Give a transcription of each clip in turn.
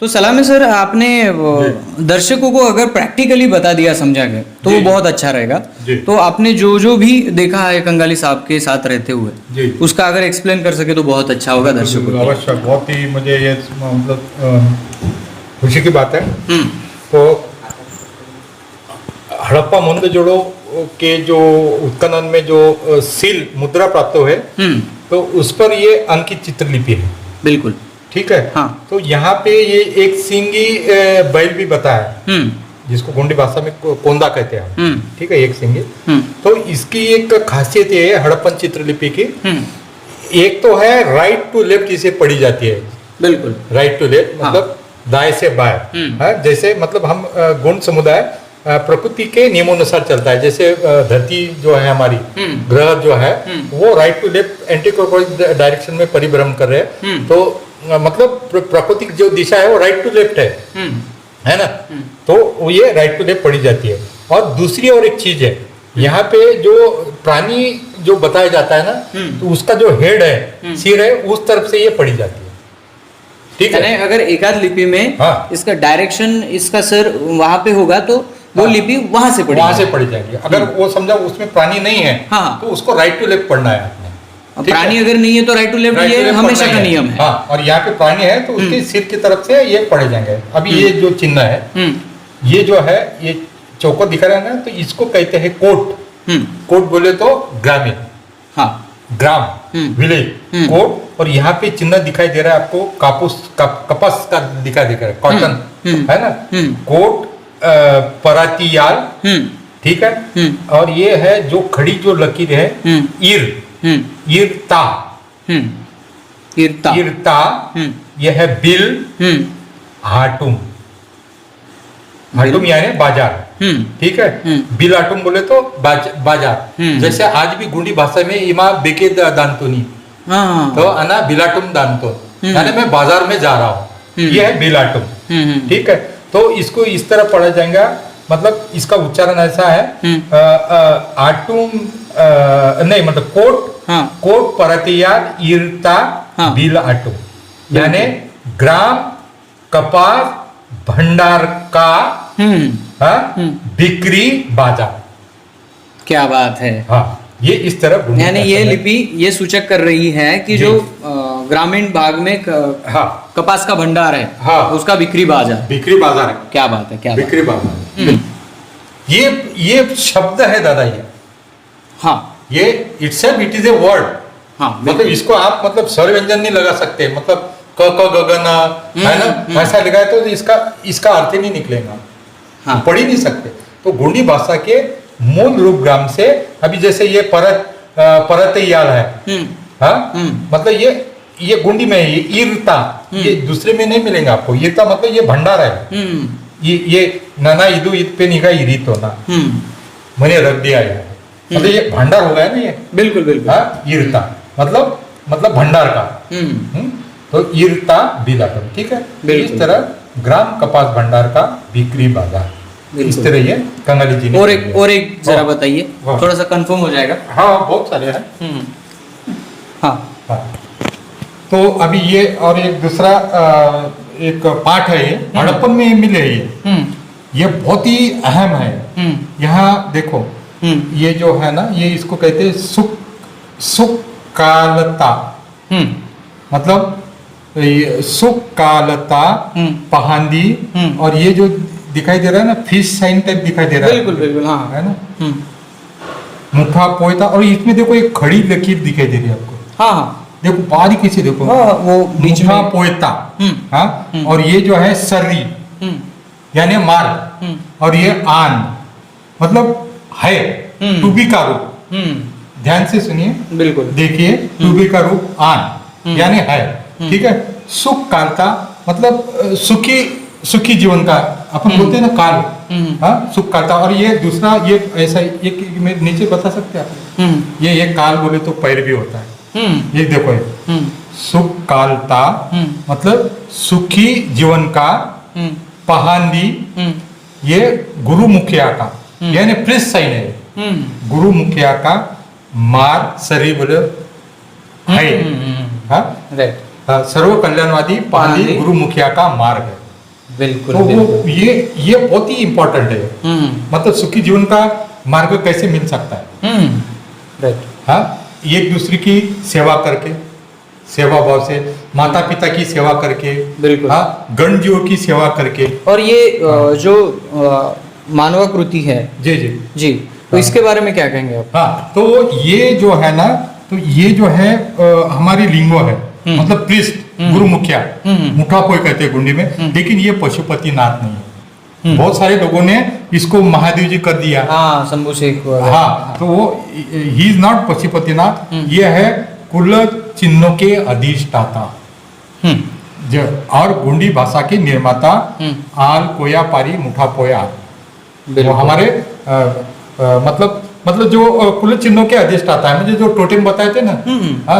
तो सलाम है सर, आपने दर्शकों को अगर प्रैक्टिकली बता दिया समझा के तो वो बहुत अच्छा रहेगा। तो आपने जो जो भी देखा है कंगाली साहब के साथ रहते हुए उसका अगर एक्सप्लेन कर सके तो बहुत अच्छा होगा दर्शकों को। अवश्य, बहुत ही मुझे ये मतलब खुशी की बात है। तो हड़प्पा मोहनजोदड़ो के जो उत्खनन में जो सील मुद्रा प्राप्त हुए तो उस पर ये अंकित चित्रलिपि है। बिल्कुल ठीक है। हाँ। तो यहाँ पे ये एक सिंगी बैल भी बताया जिसको गोंडी भाषा में कोंदा कहते हैं। ठीक है, एक सिंगी। तो इसकी एक खासियत ये है हड़प्पन चित्रलिपि की, एक तो है राइट टू लेफ्ट इसे पढ़ी जाती है। बिल्कुल राइट टू लेफ्ट मतलब दाएं से बाएं। जैसे मतलब हम गोंड समुदाय प्रकृति के नियमानुसार चलता है। जैसे धरती जो है हमारी ग्रह जो है वो right to left anticlockwise direction में परिभ्रमण कर रहे हैं। तो मतलब प्राकृतिक जो दिशा है वो राइट टू लेफ्ट है ना। तो ये राइट टू लेफ्ट पढ़ी जाती है। और दूसरी और एक चीज है, यहाँ पे जो प्राणी जो बताया जाता है ना तो उसका जो हेड है, सिर है, उस तरफ से ये पढ़ी जाती है। ठीक है। अगर एकाध लिपि में इसका डायरेक्शन इसका सर वहां पे होगा तो वो लिपि वहां से पढ़ी जाएगी। अगर वो समझा उसमें प्राणी नहीं है तो उसको राइट टू लेफ्ट पढ़ना है। प्राणी अगर नहीं है तो राइट टू लेफ्ट ये हमेशा का नियम है। हाँ, और यहाँ पे प्राणी है तो उसके सिर की तरफ से ये पढ़े जाएंगे। अभी ये जो चिन्ह है, ये जो है ये चौको दिखा रहा है ना, तो इसको कहते हैं कोट। कोट बोले तो ग्रामीण, हाँ ग्राम विलेज कोट। और यहाँ पे चिन्ह दिखाई दे रहा है आपको कपास का दिखाई दे रहा है, कॉटन है ना। कोट परातियाल, ठीक है। और ये है जो खड़ी जो लकीर है ईरता, यह है बिल, हाटुम, हाटुम यानी बाजार। ठीक है। बिल हाटुम बोले तो बाजार। जैसे आज भी गुंडी भाषा में इमा बेके दांतोनी, तो अना बिलाटुम दांतो, यानी मैं बाजार में जा रहा हूँ, यह है बिलाटुम। ठीक है। तो इसको इस तरह पढ़ा जाएगा, मतलब इसका उच्चारण ऐसा है आटुम नहीं मतलब कोट कोट परतियाल ईरता बिल आटुम, यानी ग्राम कपास भंडार का बिक्री बाजार। क्या बात है। हाँ, ये इस तरह यानी ये लिपि ये सूचक कर रही है कि जो ग्रामीण भाग में कपास का भंडार है, उसका बिक्री बाजार है। क्या बात है, क्या बिक्री बाजार। ये शब्द है दादा, ये हाँ ये itself it is a word. हाँ, मतलब इसको आप मतलब स्वर व्यंजन नहीं लगा सकते, मतलब क गगन है ना, ऐसा लिखा है तो इसका अर्थ ही नहीं निकलेगा। हाँ, पढ़ ही नहीं सकते। तो गोंडी भाषा के मूल रूप ग्राम से, अभी जैसे ये परतयाल है, हाँ मतलब ये गोंडी में है, ये ईरता, ये दूसरे में नहीं मिलेंगे आपको। ईरता मतलब ये भंडार है। ये नाना इदु ईद पे निगा इरीत होना, मैंने रख दिया है, मतलब ये भंडार हो गया ना ये। बिल्कुल बिल्कुल। हाँ, ईरता मतलब भंडार का। तो ईरता बिलाटम। ठीक है। इस तरह ग्राम कपास भंडार का बिक्री बाजार, इस तरह ये कंगाली जी ने। और एक जरा बताइए, थोड़ा सा कंफर्म हो जाएगा। हाँ, बहुत सारे हैं। हाँ, तो अभी ये और एक दूसरा एक पाठ है, ये हड़प्पन में मिले ये बहुत ही अहम है। यहाँ देखो, ये जो है ना, ये इसको कहते हैं सुकालता, मतलब सुकालता पहांदी। और ये जो दिखाई दे रहा है ना, फिश साइन टाइप दिखाई दे रहा है। बिल्कुल हाँ, है ना। मुखा पोयता, और इसमें देखो एक खड़ी लकीर दिखाई दे रही है आपको। हाँ, देखो बारीकी से देखो, वो बीच में पोयता। हाँ, और ये जो है सर्री यानी मार्ग, और ये आन मतलब है, टू बी का रूप। ध्यान से सुनिए, बिल्कुल देखिए, टू बी का रूप आन यानी है। ठीक है। सुख कालता मतलब सुखी जीवन का अपन बोलते हैं ना, काल। हाँ, सुख कालता। और ये दूसरा ये ऐसा एक में नीचे बता सकते हैं आप, ये एक काल बोले तो पैर भी होता है। ये देखो, ये सुख कालता मतलब सुखी जीवन का, पहांदी ये गुरु मुखिया का, यानी प्लस साइन है, गुरु मुखिया का मार सरी बोले है। सर्व कल्याणवादी पहांदी गुरु मुखिया का मार्ग है। बिल्कुल तो वो ये बहुत ही इम्पोर्टेंट है। मतलब सुखी जीवन का मार्ग कैसे मिल सकता है? राइट। हाँ, एक दूसरे की सेवा करके, सेवा भाव से, माता पिता की सेवा करके, बिल्कुल। हाँ, गण जीवों की सेवा करके। और ये जो मानवाकृति है जी जी जी, तो इसके बारे में क्या कहेंगे आप? हाँ, तो ये जो है ना, तो ये जो है हमारी लिंगो है, मतलब प्रीस्ट, गुरु मुखिया, मुठा कोई कहते हैं गुंडी में, लेकिन ये पशुपतिनाथ नहीं है। बहुत सारे लोगों ने इसको महादेव जी कर दिया। हाँ, शंभू शेख। हाँ, तो वो ही इज नॉट पशुपतिनाथ, ये है कुल चिन्हों के अधिष्ठाता जो, और गुंडी भाषा के निर्माता, आल कोया पारी मुठा पोया। वो हमारे मतलब जो कुल चिन्हों के अधिष्ठाता है। मुझे जो टोटेम बताए थे ना,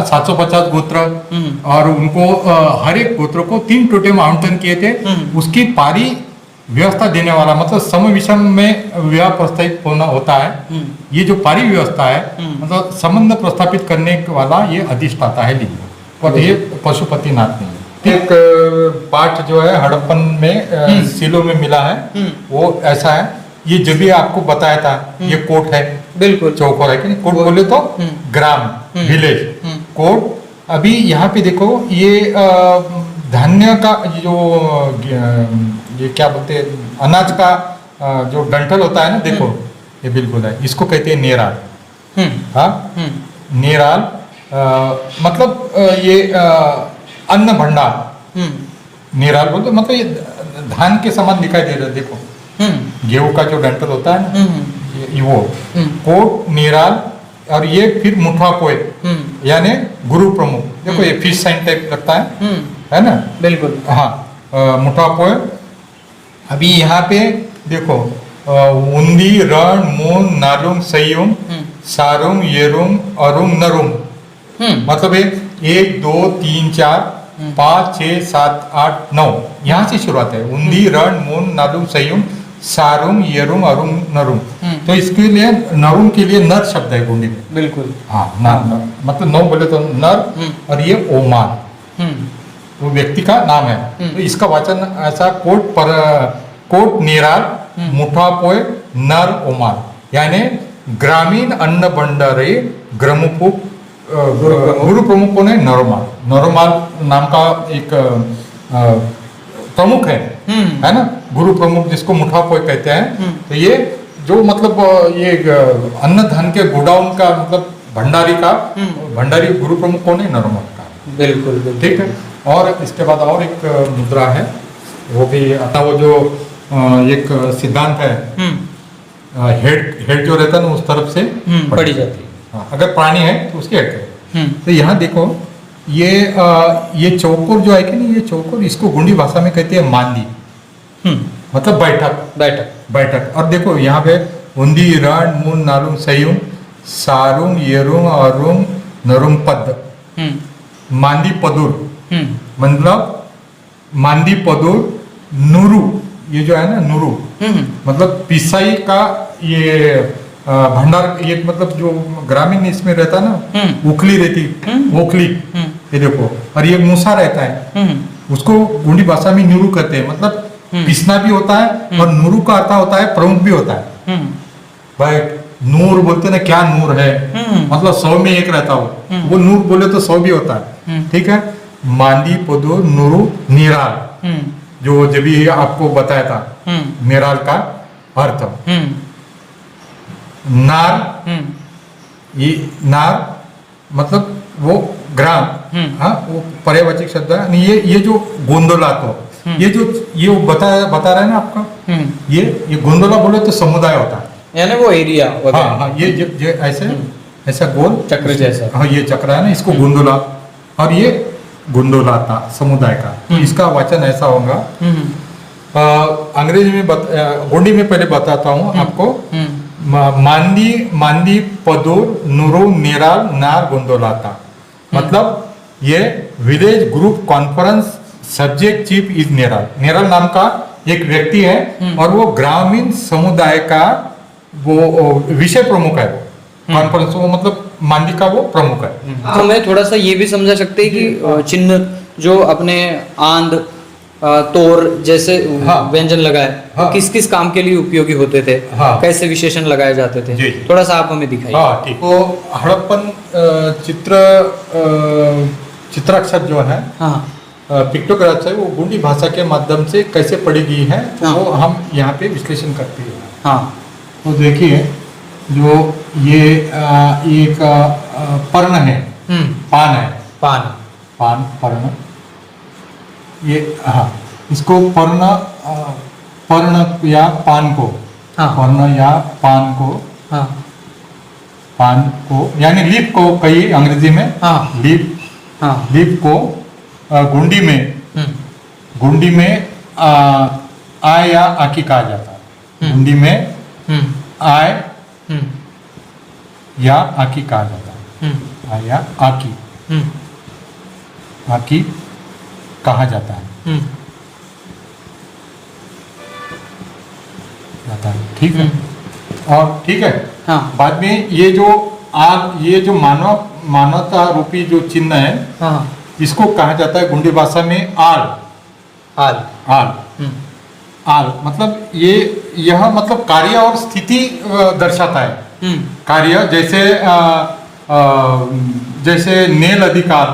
750 गोत्र, और उनको हर एक गोत्र को 3 टोटेम आवंटन किए थे। उसकी पारी व्यवस्था देने वाला, मतलब सम विषम में विवाह प्रस्तावित होना होता है। ये जो पारी व्यवस्था है, मतलब संबंध प्रस्थापित करने वाला ये अधिष्ठाता है लिंग, और ये पशुपतिनाथ नहीं है। एक पाठ जो है हड़प्पन में सिलों में मिला है, वो ऐसा है। ये जब भी आपको बताया था, ये कोट है, बिल्कुल चौकोर है कि नहीं? कोट बोले तो ग्राम, विलेज, कोट। अभी यहाँ पे देखो, ये धान्य का जो ये क्या बोलते हैं, अनाज का जो डंठल होता है ना, देखो ये बिल्कुल है, इसको कहते हैं नेराल। हाँ, नेराल मतलब ये अन्न भंडार, नेराल बोलते मतलब ये धान के समान दिखाई दे रहा है। देखो गेहूं का जो डंठल होता है ना, ये वो कोट, नेराल, और ये फिर मुठा पोए, यानी गुरु प्रमुख। देखो ये फिश साइन टाइप लगता है ना? बिल्कुल। हाँ, मुठा पोए। अभी यहाँ पे देखो, उन्दी, रण, मून, नालुम, सयुम, सारुम, येरुम, अरुम, नरुम। मतलब 1 2 3 4 5 6 7 8 9, यहाँ से शुरुआत है। उन्दी, रण, मून, नालुम, सयुम, सारुम, येरुम, अरुम, नरुम। तो इसके लिए नरुम के लिए नर शब्द है गुंडी में। बिल्कुल। हाँ, नर, मतलब 9 बोले तो नर, और ये ओमान, वो व्यक्ति का नाम है। तो इसका वचन ऐसा, कोट नेराल, मुठा पोए, नर ओमान, यानी ग्रामीण अन्न भंडारे ग्रमुपु गुरु प्रमुख कौन है? नरोमाल। नरोमाल नाम का एक प्रमुख है ना, गुरु प्रमुख, जिसको मुठा पोए कहते हैं। तो ये जो मतलब ये अन्न धन के गोडाउन का, मतलब भंडारी गुरु प्रमुख कौन है? नरोमाल का। बिल्कुल, ठीक है। और इसके बाद और एक मुद्रा है, वो भी आता, वो जो एक सिद्धांत है, हेड जो रहता है ना, उस तरफ से पड़ी जाती है। अगर प्राणी है तो उसकी हेड है। तो यहाँ देखो, ये चौकोर जो है कि नहीं, ये चौकोर, इसको गुंडी भाषा में कहते हैं मांदी, मतलब बैठक। और देखो यहाँ पे उन्दी, रण, मून, नालुम, सयुम, सारुम, येरुम, अरुम, नरुम पद, मांदी पदुर, मतलब मांदी पदुर, नुरु, ये जो है ना नुरु, मतलब पिसाई का ये भंडार, ये मतलब जो ग्रामीण इसमें रहता ना, उखली रहती, ओखली, ये देखो। और ये मूसा रहता है, उसको गुंडी भाषा में नुरु कहते हैं। मतलब पिसना भी होता है, और नुरु का अर्थ होता है प्रमुख भी होता है। भाई नूर बोलते ना, क्या नूर है, मतलब 100 में 1 रहता हो, वो नूर बोले तो 100 भी होता है। ठीक है। मांदी पदो नुरु निराल, जो जब भी आपको बताया था निराल का अर्थ। नार, ये नार मतलब वो ग्राम, हाँ, वो पर्यायवाचक शब्द है। ये जो गोंदोला, तो ये बता रहा है ना आपका, ये गोंदोला बोले तो समुदाय होता है, यानी वो एरिया। हाँ, ये ऐसा गोल चक्र जैसा, हाँ, ये चक्र है ना, इसको गोंदोला, और ये गोंदोला था समुदाय का। इसका वचन ऐसा होगा, अंग्रेजी में गोंडी में पहले बताता हूँ आपको। मांदी पदोर नुरो नेराल नार गोंदोलाता, मतलब ये village group conference subject chief is Neral. Neral नाम का एक व्यक्ति है, और वो ग्रामीण समुदाय का वो विषय प्रमुख है। कॉन्फ्रेंस, वो मतलब मांदी का वो प्रमुख है। तो मैं थोड़ा सा ये भी समझा सकते हैं कि चिन्ह जो अपने आंध तोर जैसे हाँ। व्यंजन लगाए, हाँ। किस किस काम के लिए उपयोगी होते थे, हाँ। कैसे विशेषण लगाए जाते थे, जी। थोड़ा सा आप हमें दिखाइए। हाँ ठीक। तो हड़प्पन चित्राक्षर जो है, हाँ पिक्टोग्राफ्स है, वो गुंडी भाषा के माध्यम से कैसे पढ़ी गई है, हाँ। वो हम यहाँ पे विश्लेषण करते हैं। हाँ तो देखिए, जो ये एक पर्ण है, पान है, पान पर्ण, ये हाँ, इसको पर्ण या पान को, हाँ। पर्ण या पान को, हाँ पान को यानी लीफ को कई अंग्रेजी में, हाँ। हाँ लीफ को गुंडी में आय या आकी कहा जाता है। गुंडी में आय या आकी कहा जाता है। आय या आकी कहा जाता है। ठीक है। और ठीक है, हाँ। बाद में ये जो मानवता रूपी जो चिन्ह है, हाँ। इसको कहा जाता है गुंडी भाषा में आल। मतलब यह मतलब कार्य और स्थिति दर्शाता है। कार्य जैसे नेल अधिकार,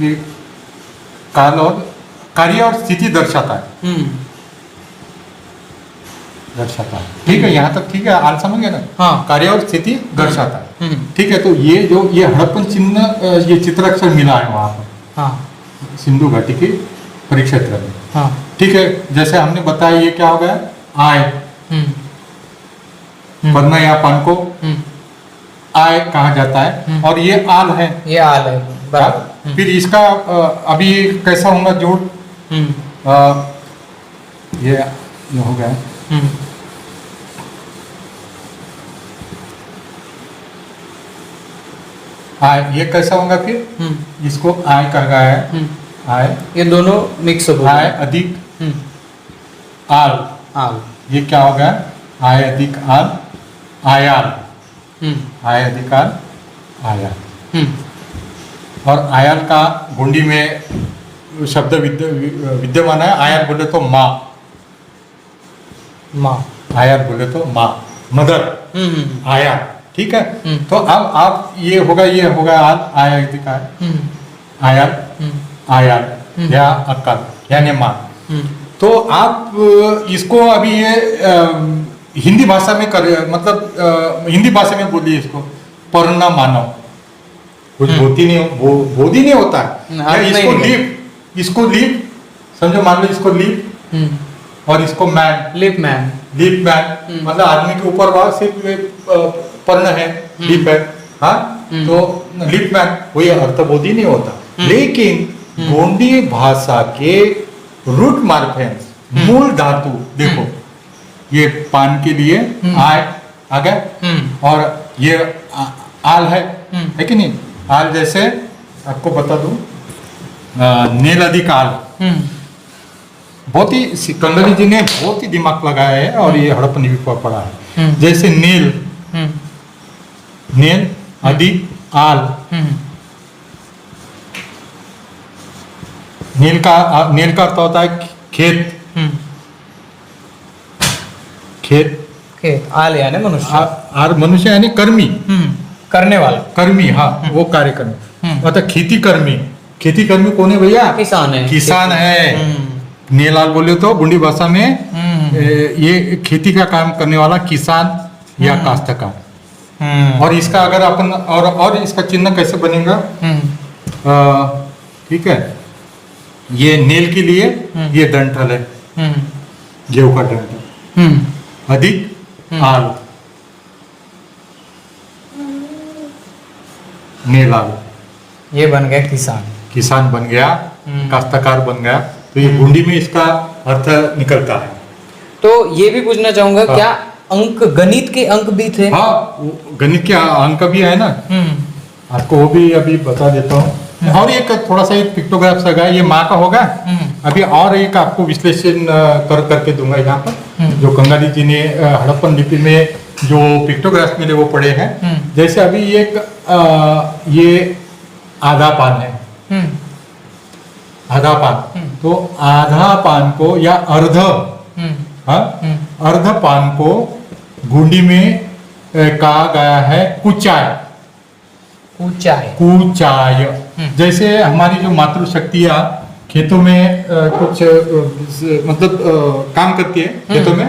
ये काल और कार्य और स्थिति दर्शाता है। ठीक है, यहाँ तक ठीक है, आल समझ गए ना। हाँ। कार्य और स्थिति दर्शाता है। ठीक है, तो ये हड़प्पन चिन्ह, ये चित्राक्षर मिला है वहां पर। हाँ। सिंधु घाटी के परिक्षेत्र में। हाँ। ठीक है, जैसे हमने बताया, ये क्या हो गया, आय, पन्ना या पान को आय कहा जाता है, और ये आल है। ये आल है, बराबर। फिर इसका अभी कैसा होगा जोड़, ये हो गया। आय, ये कैसा होगा फिर, इसको आय कहा गया है। आय, ये दोनों मिक्स हो गए। आय अधिक आल, ये क्या हो गया, आय अधिक आल, आयाल। आय अधिक आल, आयाल। और आयाल का गुंडी में शब्द विद्यमान है। आयाल बोले तो माँ, आयाल बोले तो माँ, मदर, आया। ठीक है, तो अब आप ये होगा आल, आया अधिक आयाल, आयाल या अक्कल यानी माँ। तो आप इसको अभी ये हिंदी भाषा में हिंदी भाषा में बोलिए इसको, पर्ण मानव। कुछ बोधी नहीं होता है। इसको लीप समझो, मान लो इसको लीप और इसको मैन, लिप मैन मतलब आदमी के ऊपर वहां सिर्फ पर्ण है, लिप है। हाँ, तो लिप मैन, वही अर्थबोधी नहीं होता। लेकिन गोंडी भाषा के रूट मार्फेंस, मूल धातु देखो, ये पान के लिए आय आ गया, और ये आल है कि नहीं। आल जैसे आपको बता दूं, नेल अधिक आल, बहुत ही कंगली जी ने बहुत ही दिमाग लगाया है, और ये हड़प्पन लिपि पर पढ़ा है। जैसे नेल अधिक आल, नेल का अर्थ होता है खेत, खेत। आल यानी मनुष्य, मनुष्य यानी कर्मी, करने वाला, कर्मी। हाँ, वो कार्य कर्मी, मतलब खेती कर्मी कौन है भैया, किसान है। नेलाल बोले तो गुंडी भाषा में ये खेती का काम करने वाला किसान या काश्तकार। और इसका अगर अपन और इसका चिन्ह कैसे बनेगा, ठीक है, ये नेल के लिए ये डंठल है, गेहूं का डंठल, अधिक आल, नेलाल, ये बन गया किसान बन गया, काश्तकार बन गया। तो ये गुंडी में इसका अर्थ निकलता है। तो ये भी पूछना चाहूंगा, क्या अंक, गणित के अंक भी थे? हाँ, गणित के अंक भी है ना, आपको वो भी अभी बता देता हूँ। और एक थोड़ा सा एक पिक्टोग्राफ है, ये माँ का होगा। अभी और एक आपको विश्लेषण करके दूंगा यहाँ पर, जो कंगाली जी ने हड़प्पन लिपि में जो पिक्टोग्राफ मिले वो पढ़े हैं। जैसे अभी ये आधा पान है, आधा पान, तो आधा पान को या अर्ध हाँ अर्ध पान को गुंडी में कहा गया है कुचाय। कुचाय जैसे हमारी जो मातृशक्तियाँ खेतों में कुछ मतलब काम करती है खेतों में,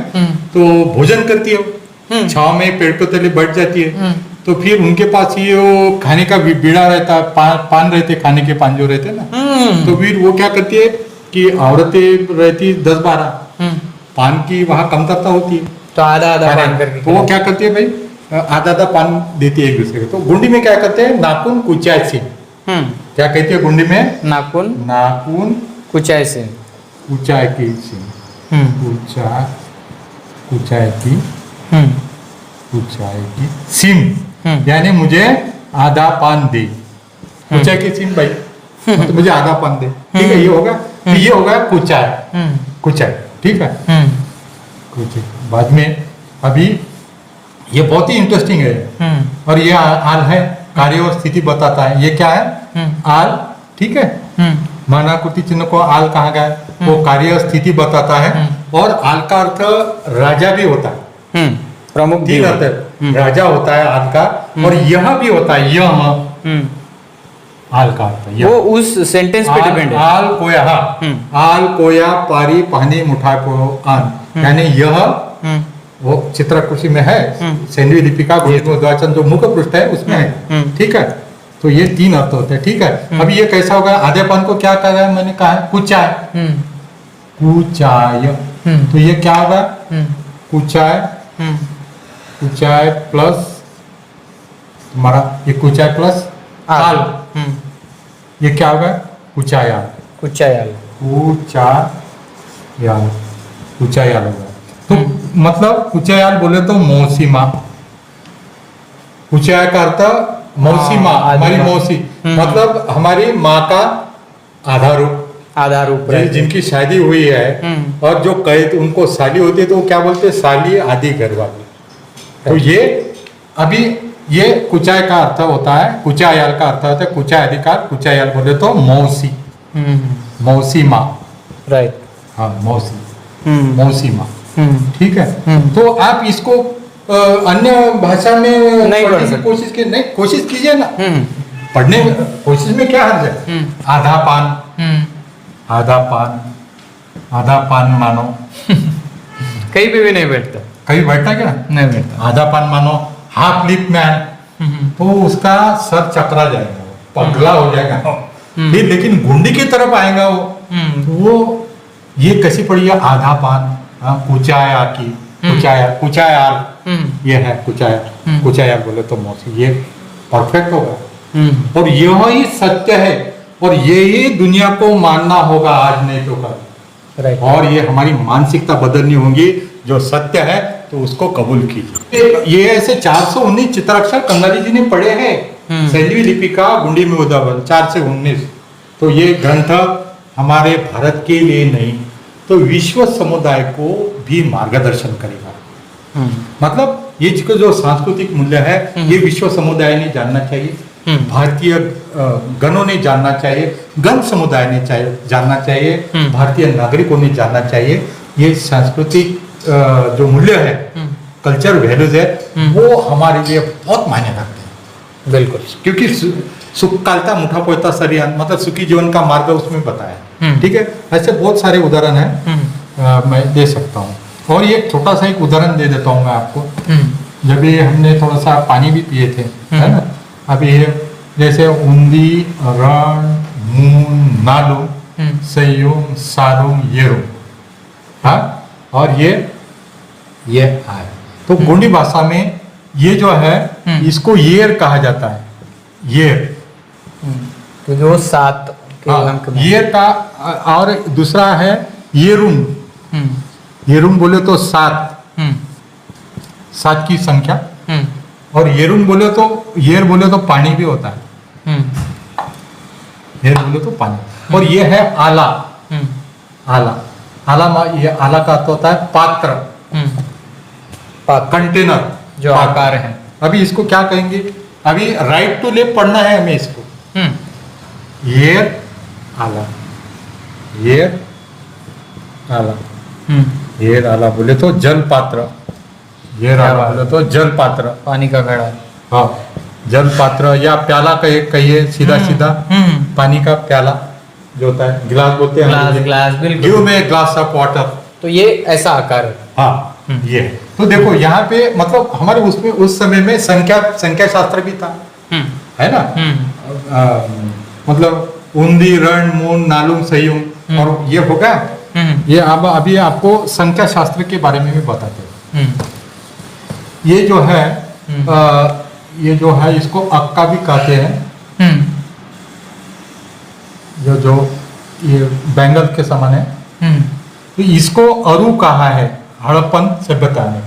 तो भोजन करती है, छाव में पेड़ पे तले बैठ जाती है, तो फिर उनके पास ये वो खाने का बीड़ा रहता है, पान रहते, खाने के पान जो रहते ना, तो फिर वो क्या करती है कि औरतें रहती 10-12 पान की वहाँ कमतरता होती है, तो आधा पान करके तो वो क्या करती है भाई, आधा पान देती है एक दूसरे को। तो गुंडी में क्या करते हैं, नाखून कुचाय से, क्या कहती है गुंडी में, नाखून कुचाय से, कुचाय की से, कुचाय की सिम, यानी मुझे आधा पान दे, कुचाय की सिम भाई, तो मुझे आधा पान दे, ठीक है, ये होगा, तो ये होगा कुचाय, ठीक है। बाद में अभी ये बहुत ही इंटरेस्टिंग है, और ये आल है, कार्य और स्थिति बताता है। ये क्या है, आल, ठीक है, मानाकृति चिन्ह को आल कहा गया है, वो कार्य और स्थिति बताता है, और आल का अर्थ राजा भी होता है, प्रमुख भी होता है, राजा होता है आल का, और यह भी होता है, यह आल का अर्थ, वो उस सेंटेंस पे डिपेंड है। आल कोया, आल कोया पारी पानी मुठा को आन, यानी यह वो चित्रकृषि में है, सैंधवी लिपि का गुणित जो मुख्य पृष्ठ है उसमें है, ठीक है। तो ये 3 अर्थ होते हैं, ठीक है। अब ये कैसा होगा, आधे पान को क्या कहा है, मैंने कहा है कुचाय, तो ये क्या होगा, कुचाय प्लस तुम्हारा ये कुचाय प्लस आल, ये क्या होगा, कुचायाल होगा। तो मतलब कुचायाल बोले तो मौसी माँ, कुचाय का अर्थ मौसी माँ, हमारी मौसी, मतलब हमारी माँ का आधा रूप, जिनकी शादी हुई है और जो कैद उनको साली होती है, तो वो क्या बोलते हैं, साली आदि घर वाली। तो ये अभी ये कुचाय का अर्थ होता है, कुचायाल का अर्थ होता है कुचाय अधिकार, कुचायाल बोले तो मौसी, मौसी माँ, राइट, हाँ मौसी माँ, ठीक है। तो आप इसको अन्य भाषा में नहीं पढ़ने की कोशिश कीजिए ना, पढ़ने कोशिश में क्या हर्ज है, आधा पान मानो, कहीं पे भी नहीं बैठता, कहीं बैठता क्या, नहीं बैठता, आधा पान मानो, हाफ लिप में है, तो उसका सर चकरा जाएगा, पगला हो जाएगा, फिर लेकिन गुंडी की तरफ आएगा वो ये कैसी पड़ी है, आधा पान, कुचायाल, ये है कुचायाल बोले तो मौसी, ये परफेक्ट होगा, और यह ही सत्य है, और यही दुनिया को मानना होगा आज नहीं तो कल, और ये हमारी मानसिकता बदलनी होगी, जो सत्य है तो उसको कबूल कीजिए। ये ऐसे 419 चित्राक्षर कंगाली जी ने पढ़े हैं, सैंधवी लिपि का गुंडी में उदाहरण 4 से 19। तो ये ग्रंथ हमारे भारत के लिए नहीं तो विश्व समुदाय को भी मार्गदर्शन करेगा, मतलब ये जो सांस्कृतिक मूल्य है ये विश्व समुदाय ने जानना चाहिए, भारतीय गणों ने जानना चाहिए, गण समुदाय ने जानना चाहिए, भारतीय नागरिकों ने जानना चाहिए। ये सांस्कृतिक जो मूल्य है, कल्चर वैल्यूज है, वो हमारे लिए बहुत मायने रखते हैं, बिल्कुल, क्योंकि सुख कालता मुठा पोयता सरियान, मतलब सुखी जीवन का मार्ग उसमें बताया, ठीक है। ऐसे बहुत सारे उदाहरण हैं, मैं दे सकता हूँ, और ये छोटा सा एक उदाहरण दे देता हूँ मैं आपको। जब ये हमने थोड़ा सा पानी भी पिए थे, है ना, अभी जैसे उंदी, रण, मून, नालू, सयुम, सारुम, येरुम, हाँ, और ये आय। तो गोंडी भाषा में ये जो है इसको येर कहा जाता है, येर, तो जो 7 के अंक में येर का, और दूसरा है येरुम, येरुम बोले तो 7 की संख्या, और येरुम बोले तो, येर बोले तो पानी भी होता है, येर बोले तो पानी, और ये है आला, ये आला का अर्थ होता है पात्र, कंटेनर, जो आकार है। अभी इसको क्या कहेंगे, अभी राइट टू लेफ्ट पढ़ना है हमें इसको, येर आला, येर आला, ये आला बोले तो जल पात्र, ये आला बोले तो जल पात्र, पानी का घड़ा। हाँ जल पात्र या प्याला कहिए सीधा सीधा, पानी का प्याला जो होता है, गिलास बोलते हैं, ग्लास, ग्लास, बिल्कुल। Give me a glass of water. तो ये ऐसा आकार है। हाँ ये तो देखो यहाँ पे मतलब हमारे उसमें उस समय में संख्या शास्त्र भी था, है ना। मतलब उन्दी रण मून नालुम सयुम और ये होगा। ये अब अभी आपको संख्या शास्त्र के बारे में भी बताते हैं। ये जो है ये जो है इसको अक्का भी कहते हैं, जो ये बैंगल के समान है। तो इसको अरु कहा है हड़प्पन सभ्यता में।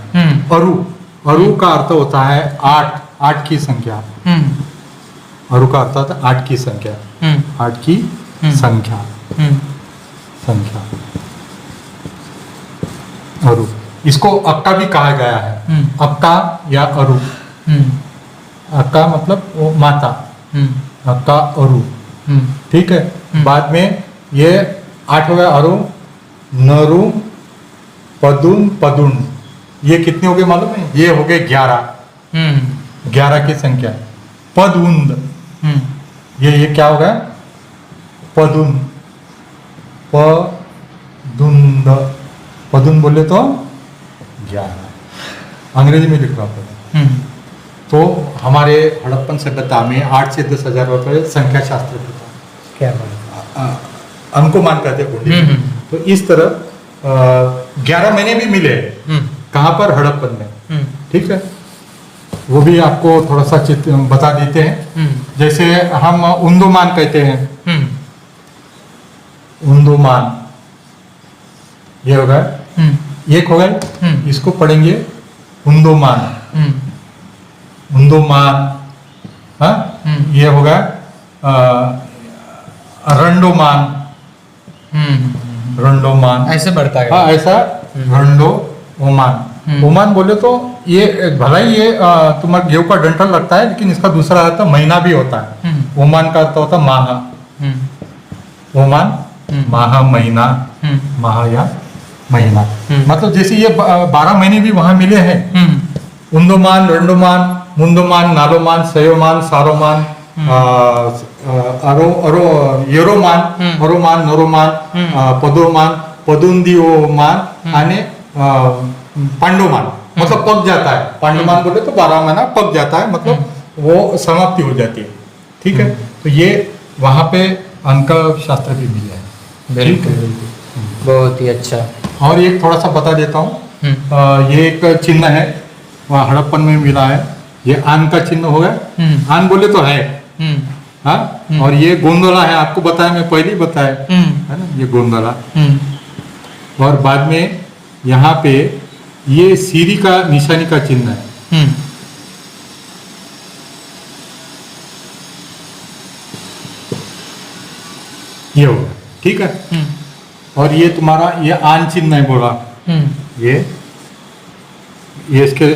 अरु का अर्थ होता है 8 की संख्या। अरु का अर्थ होता है 8 की संख्या, 8 की संख्या, अरु। इसको अक्का भी कहा गया है, अक्का या अरु। अक्का मतलब वो माता, अक्का अरु, ठीक है। बाद में ये 8 हो गया अरु, नरु, पदुन, पदुन। ये कितने हो गए मालूम है? ये हो गए 11, 11 की संख्या। पदुंद, ये क्या हो गया? पदुन, पदुंद, पदुन बोले तो 11, अंग्रेजी में लिख रहा हूँ। तो हमारे हड़प्पन सभ्यता में 8 से 10,000 रुपये संख्या शास्त्र का था। क्या बात, अनुमान कहते हैं। तो इस तरह 11 महीने भी मिले, कहाँ पर? हड़प्पन में, ठीक है। वो भी आपको थोड़ा सा बता देते हैं। जैसे हम उन्दुमान कहते हैं, उन्दुमान ये हो गया, एक हो गया। इसको पढ़ेंगे उन्दुमान, उन्दुमान, हाँ ये हो गया रंडोमान, रंडोमान ऐसे बढ़ता है। हाँ ऐसा रंडो ओमान। ओमान बोले तो ये भला ही ये तुम्हारे गेहूं का डंठल लगता है, लेकिन इसका दूसरा अर्थ महीना भी होता है। ओमान का अर्थ होता है माह, ओमान माह, महीना, माह या महीना। मतलब जैसे ये 12 महीने भी वहां मिले हैं, उन्दोमान, रंडोमान, मुंदोमान, नालोमान, सयोमान, सारोमान, येरोमान, अरोमान, नरोमान, पदोमान, पदुंदियोमान आणि पांडोमान, मतलब पक जाता है। पांडोमान बोले तो 12 महीना पक जाता है, मतलब वो समाप्ति हो जाती है, ठीक है। तो ये वहां पे अंक शास्त्र भी मिले हैं, बिल्कुल, बहुत ही अच्छा। और एक थोड़ा सा बता देता हूँ। ये एक चिन्ह है वहाँ हड़प्पन में मिला है, ये आन का चिन्ह हो गया। आन बोले तो है, हाँ। और ये गोंदोला है, आपको बताया, मैं पहले ही बताया है ना, ये गोंदोला। और बाद में यहाँ पे ये सीरी का निशानी का चिन्ह है। ये होगा, ठीक है। और ये तुम्हारा ये आन चिन्ह है बोला, ये इसके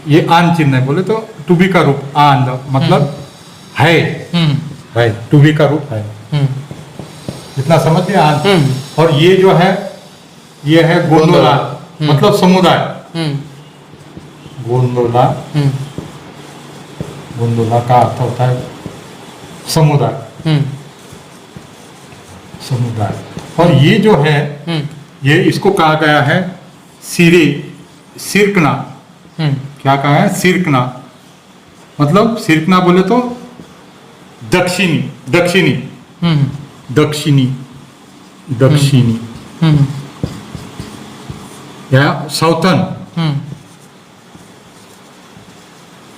ये आन चिन्ह है बोले तो टू बी का रूप आन, मतलब है, टू बी का रूप है। इतना समझ लिया आन। और ये जो है ये है गोंदोला, मतलब समुदाय। गोंदोला, गोंदोला का अर्थ होता है समुदाय, समुदाय। और ये जो है ये इसको कहा गया है सिरे, सिरकना। क्या कहा है? सिरकना, मतलब सिरकना बोले तो दक्षिणी, दक्षिणी, दक्षिणी, दक्षिणी या साउथर्न,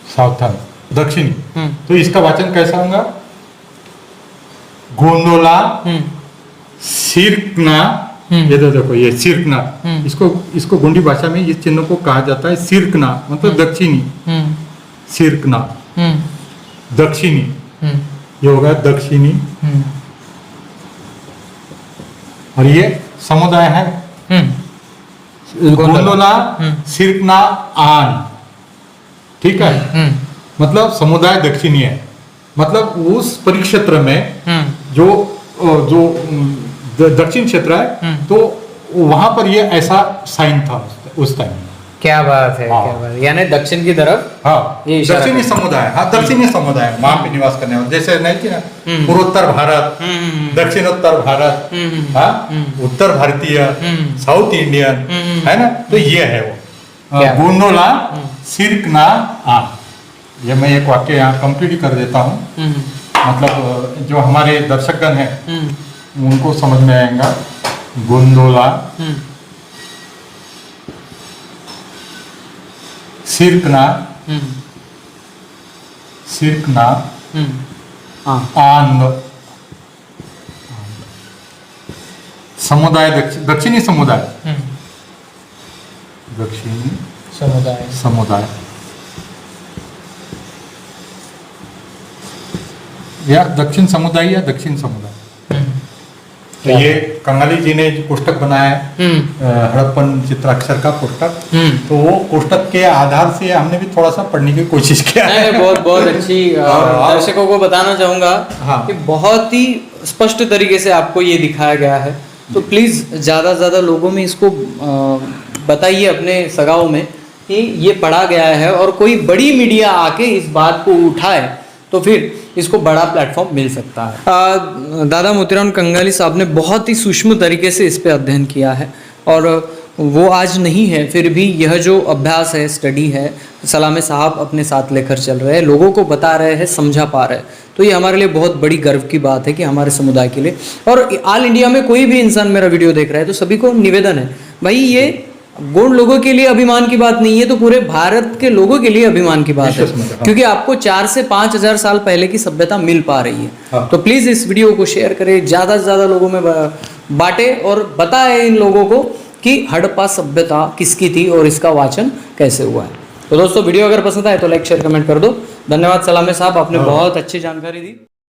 साउथर्न, दक्षिणी। तो इसका वाचन कैसा होगा? गोंदोला, सिरकना। ये तो देखो ये सिरकना, इसको गोंडी भाषा में इस चिन्ह को कहा जाता है सिरकना, मतलब दक्षिणी, सिरकना, दक्षिणी। ये होगा दक्षिणी। और ये समुदाय है गोंदोला, सिरकना, आन, ठीक है। मतलब समुदाय दक्षिणी है, मतलब उस परिक्षेत्र में जो दक्षिण क्षेत्र है, तो वहां पर ये ऐसा साइन था उस टाइम। क्या बात है, क्या बात है। यानी दक्षिण की तरफ हाँ, ये इशारा दक्षिणी समुदाय, हाँ दक्षिणी समुदाय वहां पे निवास करने वाले, जैसे नहीं थी ना पूर्वोत्तर भारत, दक्षिणोत्तर भारत, हाँ उत्तर भारतीय, साउथ इंडियन, है ना, तो ये है वो गोंडोला सिर्कना आ। ये मैं एक वाक्य यहाँ कंप्लीट कर देता हूँ, मतलब जो हमारे दर्शकगण हैं उनको समझ में आएगा। गोंडोला सिर्कना सिर्कना आंद समुदाय, दक्षिणी समुदाय, दक्षिणी समुदाय या दक्षिण समुदाय या दक्षिण समुदाय। तो ये कंगाली जी ने जो पुस्तक बनाया है हड़प्पन चित्राक्षर का पुस्तक, तो वो पुस्तक के आधार से हमने भी थोड़ा सा पढ़ने की कोशिश किया है। बहुत बहुत अच्छी। दर्शकों को बताना चाहूंगा कि बहुत ही स्पष्ट तरीके से आपको ये दिखाया गया है, तो प्लीज ज्यादा से ज्यादा लोगों में इसको बताइए अपने सगाओं में कि ये पढ़ा गया है, और कोई बड़ी मीडिया आके इस बात को उठाए तो फिर इसको बड़ा प्लेटफॉर्म मिल सकता है। दादा मोतीराम कंगाली साहब ने बहुत ही सूक्ष्म तरीके से इस पे अध्ययन किया है, और वो आज नहीं है, फिर भी यह जो अभ्यास है, स्टडी है, सलामे साहब अपने साथ लेकर चल रहे हैं, लोगों को बता रहे हैं, समझा पा रहे हैं, तो ये हमारे लिए बहुत बड़ी गर्व की बात है कि हमारे समुदाय के लिए, और ऑल इंडिया में कोई भी इंसान मेरा वीडियो देख रहा है तो सभी को निवेदन है, भाई ये गोंड लोगों के लिए अभिमान की बात नहीं है, तो पूरे भारत के लोगों के लिए अभिमान की बात है, क्योंकि आपको 4 से 5,000 साल पहले की सभ्यता मिल पा रही है। हाँ। तो प्लीज इस वीडियो को शेयर करें, ज्यादा से ज्यादा लोगों में बांटे और बताएं इन लोगों को कि हड़प्पा सभ्यता किसकी थी और इसका वाचन कैसे हुआ है। तो दोस्तों वीडियो अगर पसंद आए तो लाइक शेयर कमेंट कर दो। धन्यवाद सलामे साहब, आपने बहुत अच्छी जानकारी दी।